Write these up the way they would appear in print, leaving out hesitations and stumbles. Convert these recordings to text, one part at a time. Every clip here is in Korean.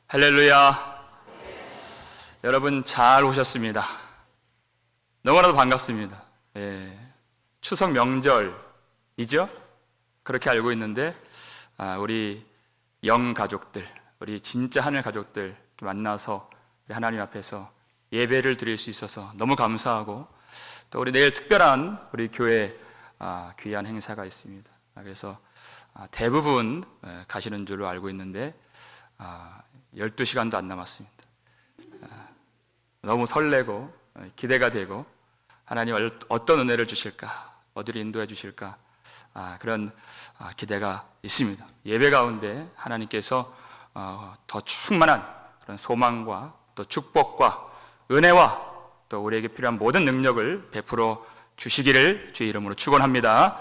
할렐루야. 여러분 잘 오셨습니다. 너무나도 반갑습니다. 추석 명절이죠? 그렇게 알고 있는데 우리 영 가족들, 우리 진짜 하늘 가족들 만나서 우리 하나님 앞에서 예배를 드릴 수 있어서 너무 감사하고, 또 우리 내일 특별한 우리 교회 귀한 행사가 있습니다. 그래서 대부분 가시는 줄로 알고 있는데 12시간도 안 남았습니다. 너무 설레고 기대가 되고, 하나님 어떤 은혜를 주실까, 어디로 인도해 주실까, 그런 기대가 있습니다. 예배 가운데 하나님께서 더 충만한 그런 소망과 또 축복과 은혜와 또 우리에게 필요한 모든 능력을 베풀어 주시기를 주의 이름으로 축원합니다.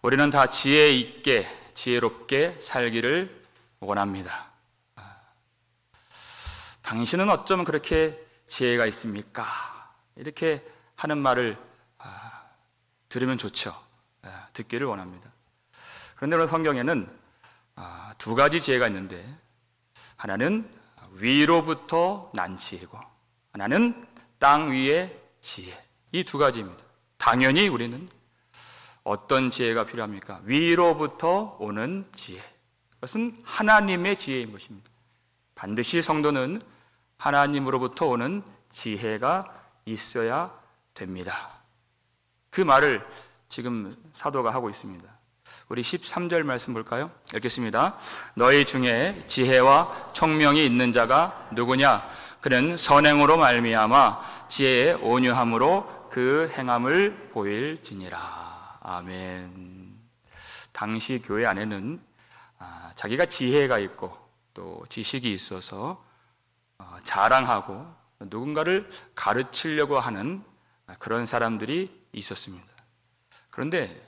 우리는 다 지혜 있게 지혜롭게 살기를 원합니다. 당신은 어쩌면 그렇게 지혜가 있습니까? 이렇게 하는 말을 들으면 좋죠. 듣기를 원합니다. 그런데 오늘 성경에는 두 가지 지혜가 있는데, 하나는 위로부터 난 지혜고 하나는 땅 위의 지혜. 이 두 가지입니다. 당연히 우리는 어떤 지혜가 필요합니까? 위로부터 오는 지혜. 그것은 하나님의 지혜인 것입니다. 반드시 성도는 하나님으로부터 오는 지혜가 있어야 됩니다. 그 말을 지금 사도가 하고 있습니다. 우리 13절 말씀 볼까요? 읽겠습니다. 너희 중에 지혜와 총명이 있는 자가 누구냐? 그는 선행으로 말미암아 지혜의 온유함으로 그 행함을 보일지니라. 아멘. 당시 교회 안에는 자기가 지혜가 있고 또 지식이 있어서 자랑하고 누군가를 가르치려고 하는 그런 사람들이 있었습니다. 그런데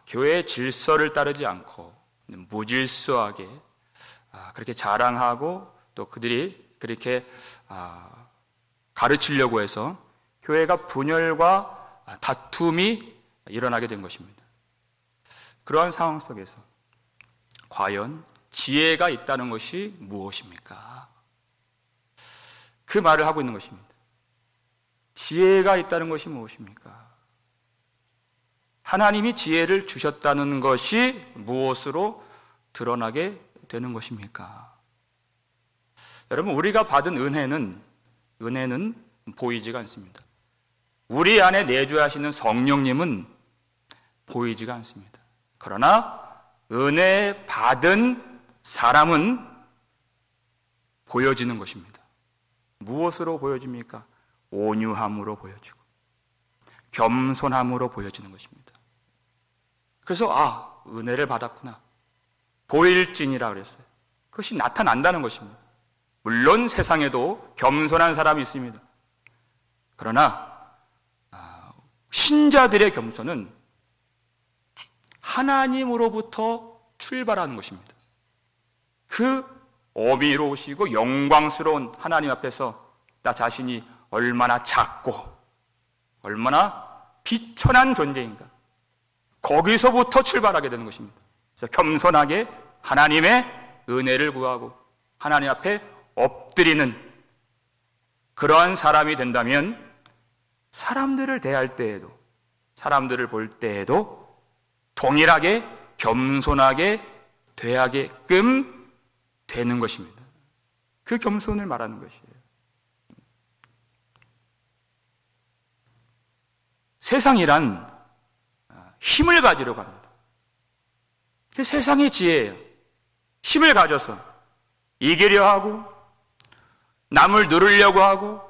교회의 질서를 따르지 않고 무질서하게 그렇게 자랑하고 또 그들이 그렇게 가르치려고 해서 교회가 분열과 다툼이 일어나게 된 것입니다. 그러한 상황 속에서 과연 지혜가 있다는 것이 무엇입니까? 그 말을 하고 있는 것입니다. 지혜가 있다는 것이 무엇입니까? 하나님이 지혜를 주셨다는 것이 무엇으로 드러나게 되는 것입니까? 여러분, 우리가 받은 은혜는 보이지가 않습니다. 우리 안에 내주하시는 성령님은 보이지가 않습니다. 그러나 은혜 받은 사람은 보여지는 것입니다. 무엇으로 보여집니까? 온유함으로 보여지고 겸손함으로 보여지는 것입니다. 그래서 은혜를 받았구나, 보일지니라 그랬어요. 그것이 나타난다는 것입니다. 물론 세상에도 겸손한 사람이 있습니다. 그러나 신자들의 겸손은 하나님으로부터 출발하는 것입니다. 그 어미로우시고 영광스러운 하나님 앞에서 나 자신이 얼마나 작고 얼마나 비천한 존재인가, 거기서부터 출발하게 되는 것입니다. 그래서 겸손하게 하나님의 은혜를 구하고 하나님 앞에 엎드리는 그러한 사람이 된다면 사람들을 대할 때에도, 사람들을 볼 때에도 동일하게 겸손하게 대하게끔 되는 것입니다. 그 겸손을 말하는 것이에요. 세상이란 힘을 가지려고 합니다. 그게 세상의 지혜예요. 힘을 가져서 이기려 하고 남을 누르려고 하고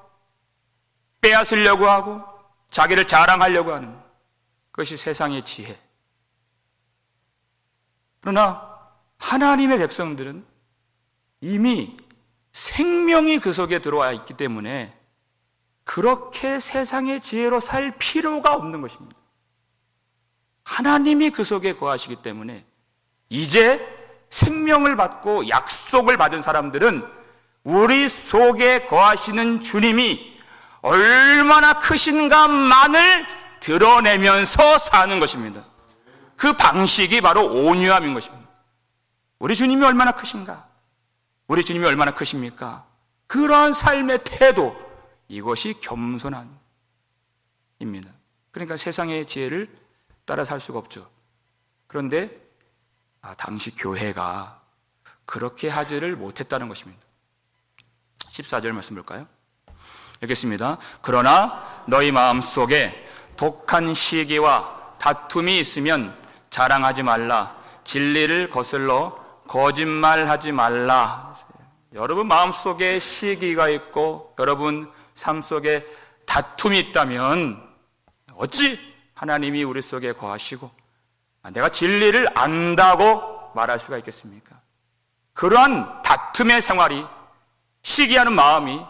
빼앗으려고 하고 자기를 자랑하려고 하는 그것이 세상의 지혜. 그러나 하나님의 백성들은 이미 생명이 그 속에 들어와 있기 때문에 그렇게 세상의 지혜로 살 필요가 없는 것입니다. 하나님이 그 속에 거하시기 때문에 이제 생명을 받고 약속을 받은 사람들은 우리 속에 거하시는 주님이 얼마나 크신가만을 드러내면서 사는 것입니다. 그 방식이 바로 온유함인 것입니다. 우리 주님이 얼마나 크신가, 우리 주님이 얼마나 크십니까? 그러한 삶의 태도, 이것이 겸손함입니다. 그러니까 세상의 지혜를 따라 살 수가 없죠. 그런데 당시 교회가 그렇게 하지를 못했다는 것입니다. 14절 말씀 볼까요? 읽겠습니다. 그러나 너희 마음속에 독한 시기와 다툼이 있으면 자랑하지 말라. 진리를 거슬러 거짓말하지 말라. 여러분 마음속에 시기가 있고 여러분 삶 속에 다툼이 있다면 어찌 하나님이 우리 속에 거하시고 내가 진리를 안다고 말할 수가 있겠습니까? 그러한 다툼의 생활이, 시기하는 마음이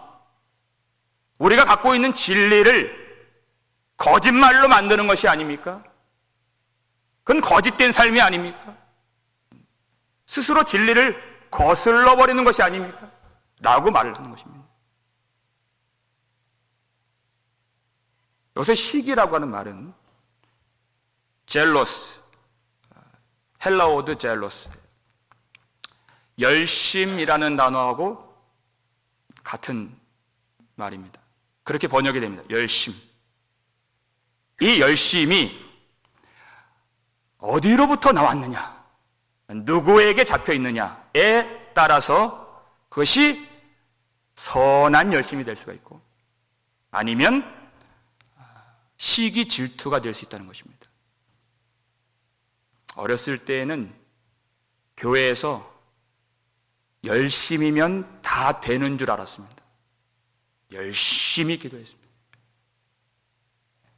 우리가 갖고 있는 진리를 거짓말로 만드는 것이 아닙니까? 그건 거짓된 삶이 아닙니까? 스스로 진리를 거슬러 버리는 것이 아닙니까? 라고 말을 하는 것입니다. 여기서 시기라고 하는 말은 젤로스, 헬라어드 젤로스, 열심이라는 단어하고 같은 말입니다. 그렇게 번역이 됩니다. 열심. 이 열심이 어디로부터 나왔느냐, 누구에게 잡혀 있느냐에 따라서 그것이 선한 열심이 될 수가 있고 아니면 시기 질투가 될 수 있다는 것입니다. 어렸을 때에는 교회에서 열심이면 다 되는 줄 알았습니다. 열심히 기도했습니다.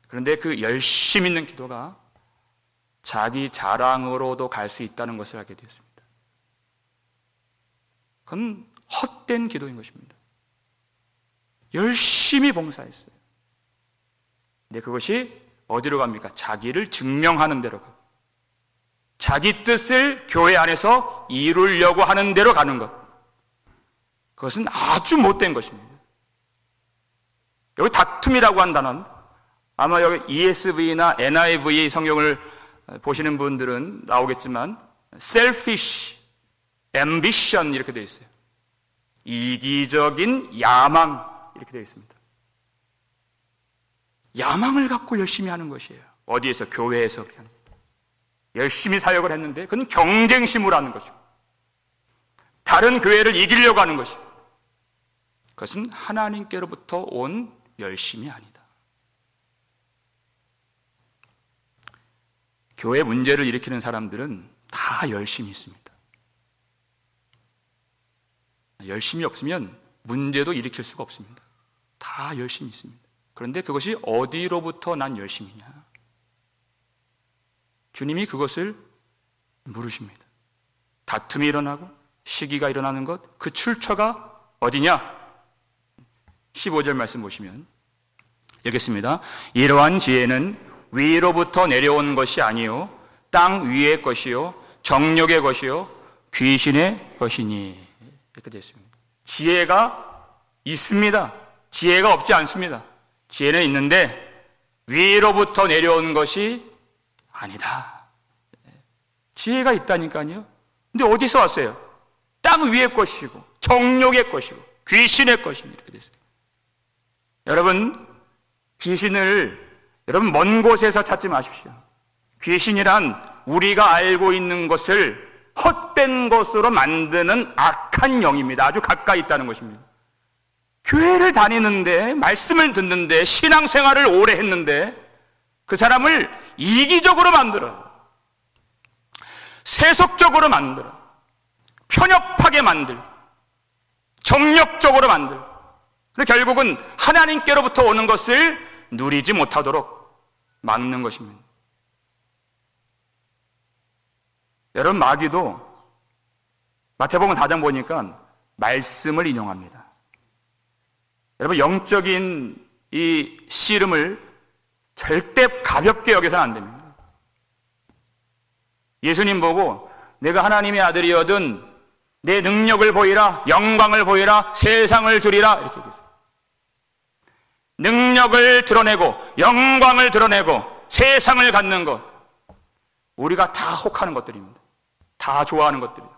그런데 그 열심 있는 기도가 자기 자랑으로도 갈 수 있다는 것을 알게 되었습니다. 그건 헛된 기도인 것입니다. 열심히 봉사했어요. 근데 그것이 어디로 갑니까? 자기를 증명하는 데로 가고 자기 뜻을 교회 안에서 이루려고 하는 대로 가는 것, 그것은 아주 못된 것입니다. 여기 다툼이라고 한 단어는 아마 여기 ESV나 NIV 성경을 보시는 분들은 나오겠지만 selfish, ambition 이렇게 되어 있어요. 이기적인 야망 이렇게 되어 있습니다. 야망을 갖고 열심히 하는 것이에요. 어디에서? 교회에서 그렇게 하는 겁니다. 열심히 사역을 했는데 그건 경쟁심으로 하는 것이고 다른 교회를 이기려고 하는 것이고 그것은 하나님께로부터 온 열심이 아니다. 교회 문제를 일으키는 사람들은 다 열심이 있습니다. 열심이 없으면 문제도 일으킬 수가 없습니다. 다 열심이 있습니다. 그런데 그것이 어디로부터 난 열심이냐? 주님이 그것을 물으십니다. 다툼이 일어나고 시기가 일어나는 것, 그 출처가 어디냐? 15절 말씀 보시면 읽겠습니다. 이러한 지혜는 위로부터 내려온 것이 아니요 땅 위의 것이요 정욕의 것이요 귀신의 것이니. 이렇게 되어 있습니다. 지혜가 있습니다. 지혜가 없지 않습니다. 지혜는 있는데 위로부터 내려온 것이 아니다. 지혜가 있다니까요. 근데 어디서 왔어요? 땅 위의 것이고 정욕의 것이고 귀신의 것입니다. 이렇게 됐어요. 여러분, 귀신을 여러분 먼 곳에서 찾지 마십시오. 귀신이란 우리가 알고 있는 것을 헛된 것으로 만드는 악한 영입니다. 아주 가까이 있다는 것입니다. 교회를 다니는데, 말씀을 듣는데, 신앙생활을 오래 했는데 그 사람을 이기적으로 만들어요. 세속적으로 만들어요. 편협하게 만들고 정력적으로 만들고 결국은 하나님께로부터 오는 것을 누리지 못하도록 막는 것입니다. 여러분, 마귀도 마태복음 4장 보니까 말씀을 인용합니다. 여러분, 영적인 이 씨름을 절대 가볍게 여겨서는 안 됩니다. 예수님 보고 내가 하나님의 아들이거든 내 능력을 보이라, 영광을 보이라, 세상을 주리라 이렇게 얘기했어요. 능력을 드러내고 영광을 드러내고 세상을 갖는 것, 우리가 다 혹하는 것들입니다. 다 좋아하는 것들이에요.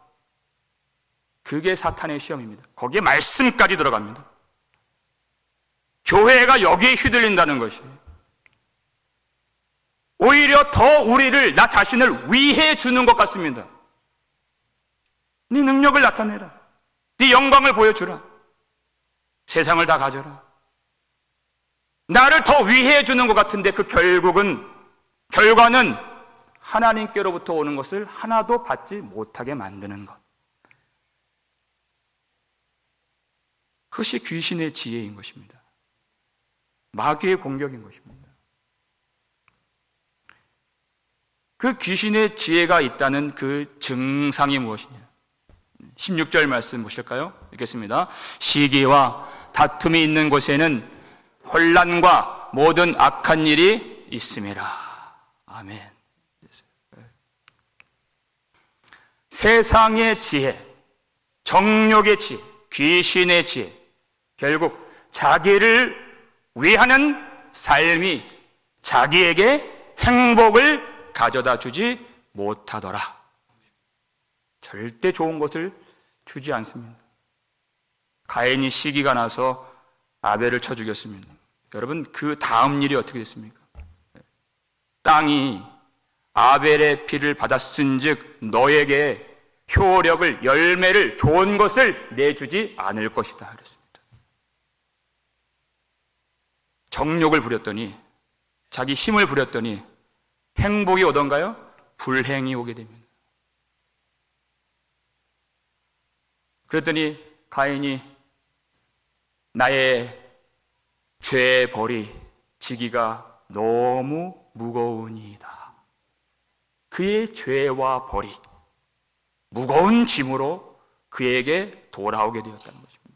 그게 사탄의 시험입니다. 거기에 말씀까지 들어갑니다. 교회가 여기에 휘둘린다는 것이에요. 오히려 더 우리를, 나 자신을 위해 주는 것 같습니다. 네 능력을 나타내라. 네 영광을 보여주라. 세상을 다 가져라. 나를 더 위해 주는 것 같은데 그 결과는 하나님께로부터 오는 것을 하나도 받지 못하게 만드는 것. 그것이 귀신의 지혜인 것입니다. 마귀의 공격인 것입니다. 그 귀신의 지혜가 있다는 그 증상이 무엇이냐? 16절 말씀 보실까요? 읽겠습니다. 시기와 다툼이 있는 곳에는 혼란과 모든 악한 일이 있음이라. 아멘. 세상의 지혜, 정욕의 지혜, 귀신의 지혜, 결국 자기를 위하는 삶이 자기에게 행복을 가져다 주지 못하더라. 절대 좋은 것을 주지 않습니다. 가인이 시기가 나서 아벨을 쳐 죽였습니다. 여러분, 그 다음 일이 어떻게 됐습니까? 땅이 아벨의 피를 받았은즉 너에게 효력을, 열매를, 좋은 것을 내주지 않을 것이다 그랬습니다. 정욕을 부렸더니, 자기 힘을 부렸더니 행복이 오던가요? 불행이 오게 됩니다. 그랬더니 가인이 나의 죄의 벌이 지기가 너무 무거우니이다. 그의 죄와 벌이 무거운 짐으로 그에게 돌아오게 되었다는 것입니다.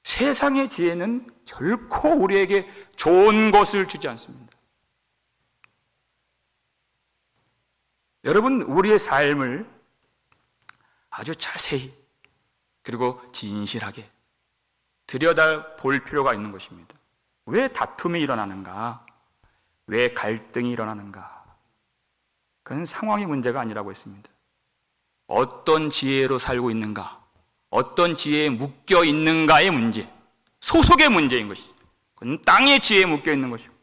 세상의 지혜는 결코 우리에게 좋은 것을 주지 않습니다. 여러분, 우리의 삶을 아주 자세히 그리고 진실하게 들여다볼 필요가 있는 것입니다. 왜 다툼이 일어나는가? 왜 갈등이 일어나는가? 그건 상황의 문제가 아니라고 했습니다. 어떤 지혜로 살고 있는가? 어떤 지혜에 묶여 있는가의 문제, 소속의 문제인 것이죠. 그건 땅의 지혜에 묶여 있는 것이고,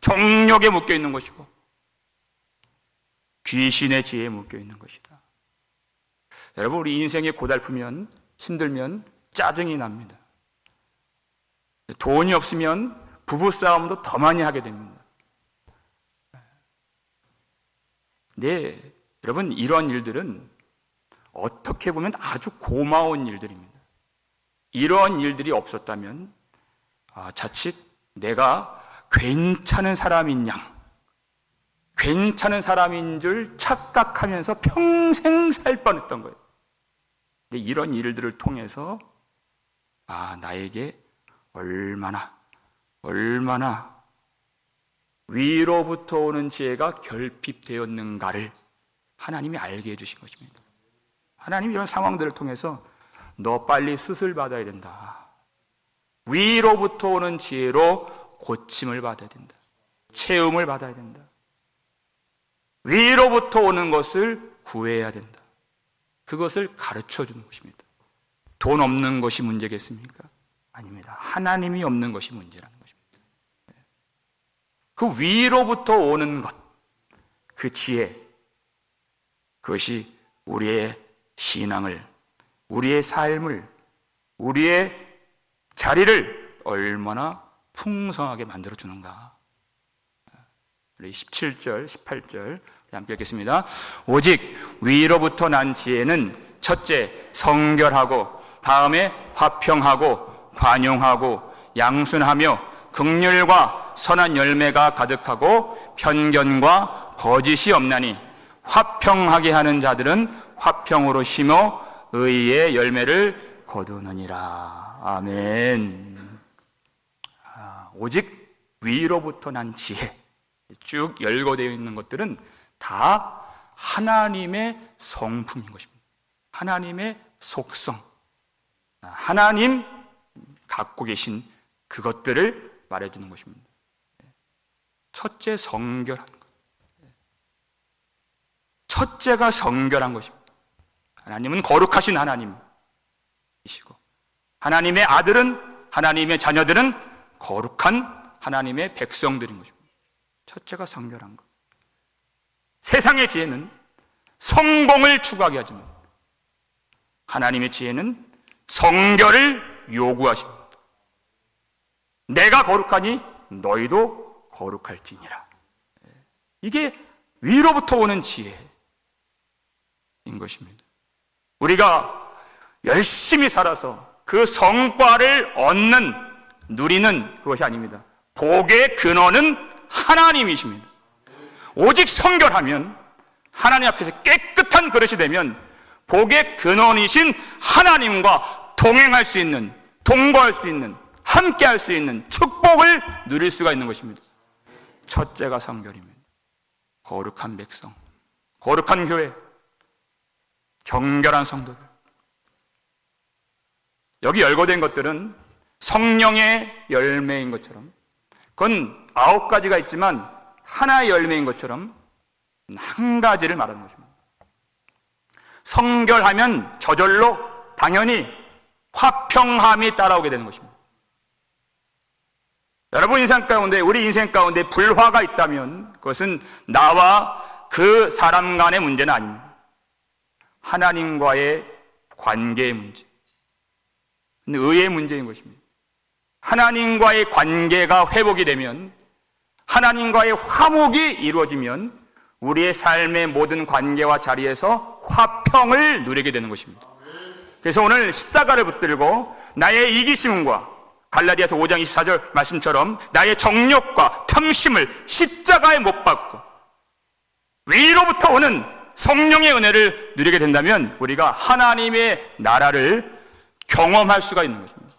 정욕에 묶여 있는 것이고, 귀신의 지혜에 묶여 있는 것이다. 여러분, 우리 인생이 고달프면, 힘들면 짜증이 납니다. 돈이 없으면 부부싸움도 더 많이 하게 됩니다. 네, 여러분, 이런 일들은 어떻게 보면 아주 고마운 일들입니다. 이런 일들이 없었다면 자칫 내가 괜찮은 사람인 양, 괜찮은 사람인 줄 착각하면서 평생 살 뻔했던 거예요. 근데 이런 일들을 통해서 나에게 얼마나 위로부터 오는 지혜가 결핍되었는가를 하나님이 알게 해주신 것입니다. 하나님이 이런 상황들을 통해서 너 빨리 수술 받아야 된다. 위로부터 오는 지혜로 고침을 받아야 된다. 체험을 받아야 된다. 위로부터 오는 것을 구해야 된다. 그것을 가르쳐 주는 것입니다. 돈 없는 것이 문제겠습니까? 아닙니다. 하나님이 없는 것이 문제라는 것입니다. 그 위로부터 오는 것, 그 지혜, 그것이 우리의 신앙을, 우리의 삶을, 우리의 자리를 얼마나 풍성하게 만들어주는가. 우리 17절, 18절 함께 읽겠습니다. 오직 위로부터 난 지혜는 첫째 성결하고, 다음에 화평하고 관용하고 양순하며 긍휼과 선한 열매가 가득하고 편견과 거짓이 없나니 화평하게 하는 자들은 화평으로 심어 의의 열매를 거두느니라. 아멘. 오직 위로부터 난 지혜, 쭉 열거되어 있는 것들은 다 하나님의 성품인 것입니다. 하나님의 속성, 하나님 갖고 계신 그것들을 말해주는 것입니다. 첫째, 성결한 것. 첫째가 성결한 것입니다. 하나님은 거룩하신 하나님이시고 하나님의 아들은, 하나님의 자녀들은 거룩한 하나님의 백성들인 것입니다. 첫째가 성결한 것. 세상의 지혜는 성공을 추구하게 하지만 하나님의 지혜는 성결을 요구하십니다. 내가 거룩하니 너희도 거룩할지니라. 이게 위로부터 오는 지혜인 것입니다. 우리가 열심히 살아서 그 성과를 얻는, 누리는 그것이 아닙니다. 복의 근원은 하나님이십니다. 오직 성결하면, 하나님 앞에서 깨끗한 그릇이 되면 복의 근원이신 하나님과 동행할 수 있는, 동거할 수 있는, 함께 할 수 있는 축복을 누릴 수가 있는 것입니다. 첫째가 성결입니다. 거룩한 백성, 거룩한 교회, 정결한 성도들. 여기 열거된 것들은 성령의 열매인 것처럼, 그건 9가지가 있지만 하나의 열매인 것처럼 한 가지를 말하는 것입니다. 성결하면 저절로 당연히 화평함이 따라오게 되는 것입니다. 여러분 인생 가운데, 우리 인생 가운데 불화가 있다면 그것은 나와 그 사람 간의 문제는 아닙니다. 하나님과의 관계의 문제, 의의 문제인 것입니다. 하나님과의 관계가 회복이 되면, 하나님과의 화목이 이루어지면 우리의 삶의 모든 관계와 자리에서 화평을 누리게 되는 것입니다. 그래서 오늘 십자가를 붙들고 나의 이기심과 갈라디아서 5장 24절 말씀처럼 나의 정욕과 탐심을 십자가에 못 박고 위로부터 오는 성령의 은혜를 누리게 된다면 우리가 하나님의 나라를 경험할 수가 있는 것입니다.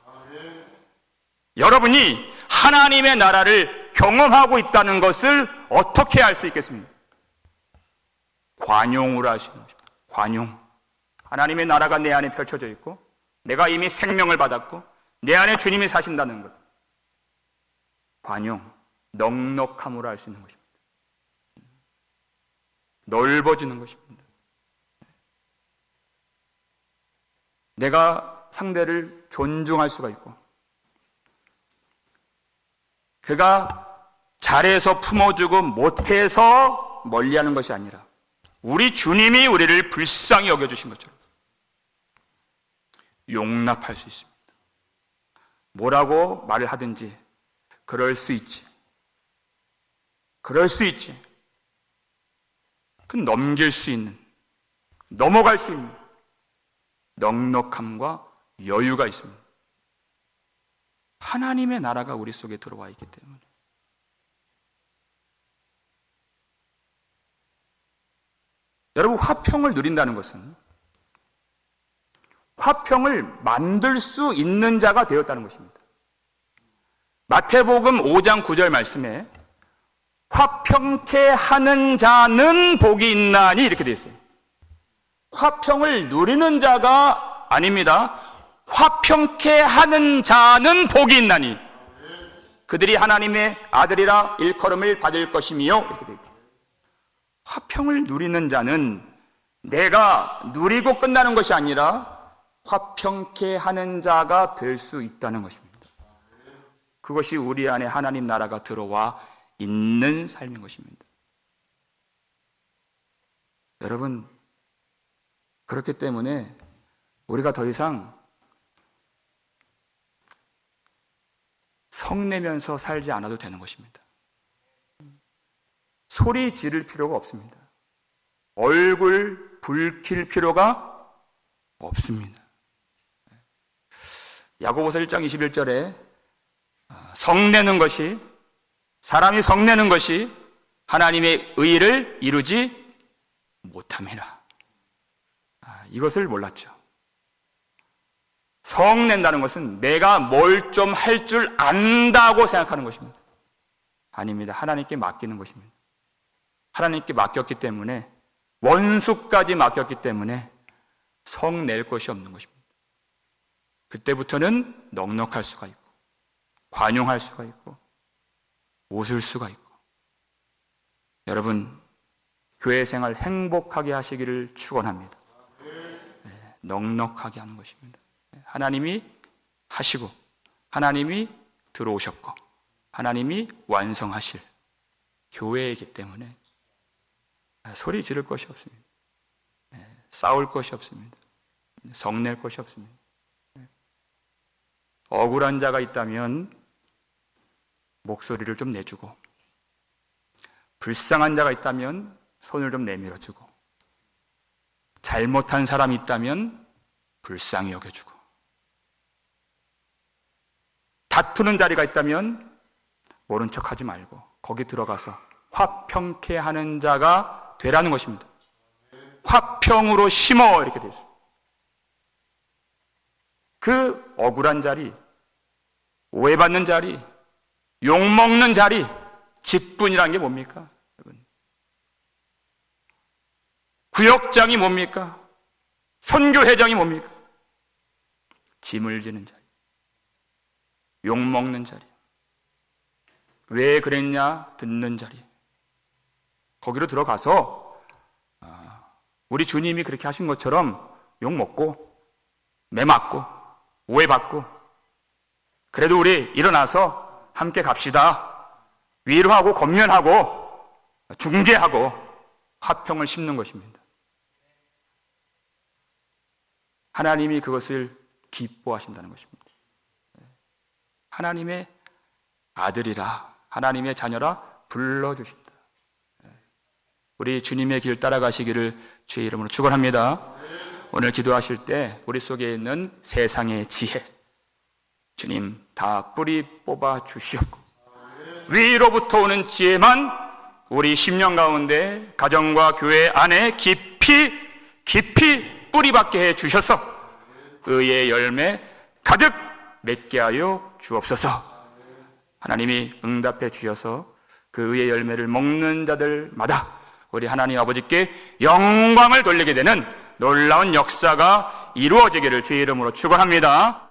여러분이 하나님의 나라를 경험하고 있다는 것을 어떻게 알 수 있겠습니까? 관용으로 알 수 있는 것입니다. 관용. 하나님의 나라가 내 안에 펼쳐져 있고 내가 이미 생명을 받았고 내 안에 주님이 사신다는 것. 관용, 넉넉함으로 알 수 있는 것입니다. 넓어지는 것입니다. 내가 상대를 존중할 수가 있고 그가 잘해서 품어주고 못해서 멀리하는 것이 아니라 우리 주님이 우리를 불쌍히 여겨주신 것처럼 용납할 수 있습니다. 뭐라고 말을 하든지 그럴 수 있지. 그럴 수 있지. 그 넘길 수 있는, 넘어갈 수 있는 넉넉함과 여유가 있습니다. 하나님의 나라가 우리 속에 들어와 있기 때문에. 여러분, 화평을 누린다는 것은 화평을 만들 수 있는 자가 되었다는 것입니다. 마태복음 5장 9절 말씀에 화평케 하는 자는 복이 있나니 이렇게 되어 있어요. 화평을 누리는 자가 아닙니다. 화평케 하는 자는 복이 있나니 그들이 하나님의 아들이라 일컬음을 받을 것이며 이렇게 되어 있죠. 화평을 누리는 자는 내가 누리고 끝나는 것이 아니라 화평케 하는 자가 될 수 있다는 것입니다. 그것이 우리 안에 하나님 나라가 들어와 있는 삶인 것입니다. 여러분, 그렇기 때문에 우리가 더 이상 성내면서 살지 않아도 되는 것입니다. 소리 지를 필요가 없습니다. 얼굴 붉힐 필요가 없습니다. 야고보서 1장 21절에 성내는 것이, 사람이 성내는 것이 하나님의 의를 이루지 못함이라. 이것을 몰랐죠. 성낸다는 것은 내가 뭘 좀 할 줄 안다고 생각하는 것입니다. 아닙니다. 하나님께 맡기는 것입니다. 하나님께 맡겼기 때문에, 원수까지 맡겼기 때문에 성낼 것이 없는 것입니다. 그때부터는 넉넉할 수가 있고 관용할 수가 있고 웃을 수가 있고. 여러분, 교회 생활 행복하게 하시기를 축원합니다. 넉넉하게 하는 것입니다. 하나님이 하시고 하나님이 들어오셨고 하나님이 완성하실 교회이기 때문에 소리 지를 것이 없습니다. 싸울 것이 없습니다. 성낼 것이 없습니다. 억울한 자가 있다면 목소리를 좀 내주고, 불쌍한 자가 있다면 손을 좀 내밀어주고, 잘못한 사람이 있다면 불쌍히 여겨주고, 다투는 자리가 있다면 모른 척하지 말고 거기 들어가서 화평케 하는 자가 되라는 것입니다. 화평으로 심어 이렇게 되어 있습니다. 그 억울한 자리, 오해받는 자리, 욕먹는 자리, 직분이란 게 뭡니까? 여러분, 구역장이 뭡니까? 선교회장이 뭡니까? 짐을 지는 자리, 욕먹는 자리, 왜 그랬냐 듣는 자리, 거기로 들어가서 우리 주님이 그렇게 하신 것처럼 욕먹고 매맞고 오해받고, 그래도 우리 일어나서 함께 갑시다. 위로하고 권면하고 중재하고 화평을 심는 것입니다. 하나님이 그것을 기뻐하신다는 것입니다. 하나님의 아들이라, 하나님의 자녀라 불러주신다. 우리 주님의 길 따라가시기를 주의 이름으로 축원합니다. 오늘 기도하실 때 우리 속에 있는 세상의 지혜, 주님 다 뿌리 뽑아 주시옵고, 위로부터 오는 지혜만 우리 심령 가운데 가정과 교회 안에 깊이 뿌리박게 해 주셔서 의의 열매 가득 맺게 하여 주옵소서. 하나님이 응답해 주셔서 그 의의 열매를 먹는 자들마다 우리 하나님 아버지께 영광을 돌리게 되는 놀라운 역사가 이루어지기를 주의 이름으로 축원합니다.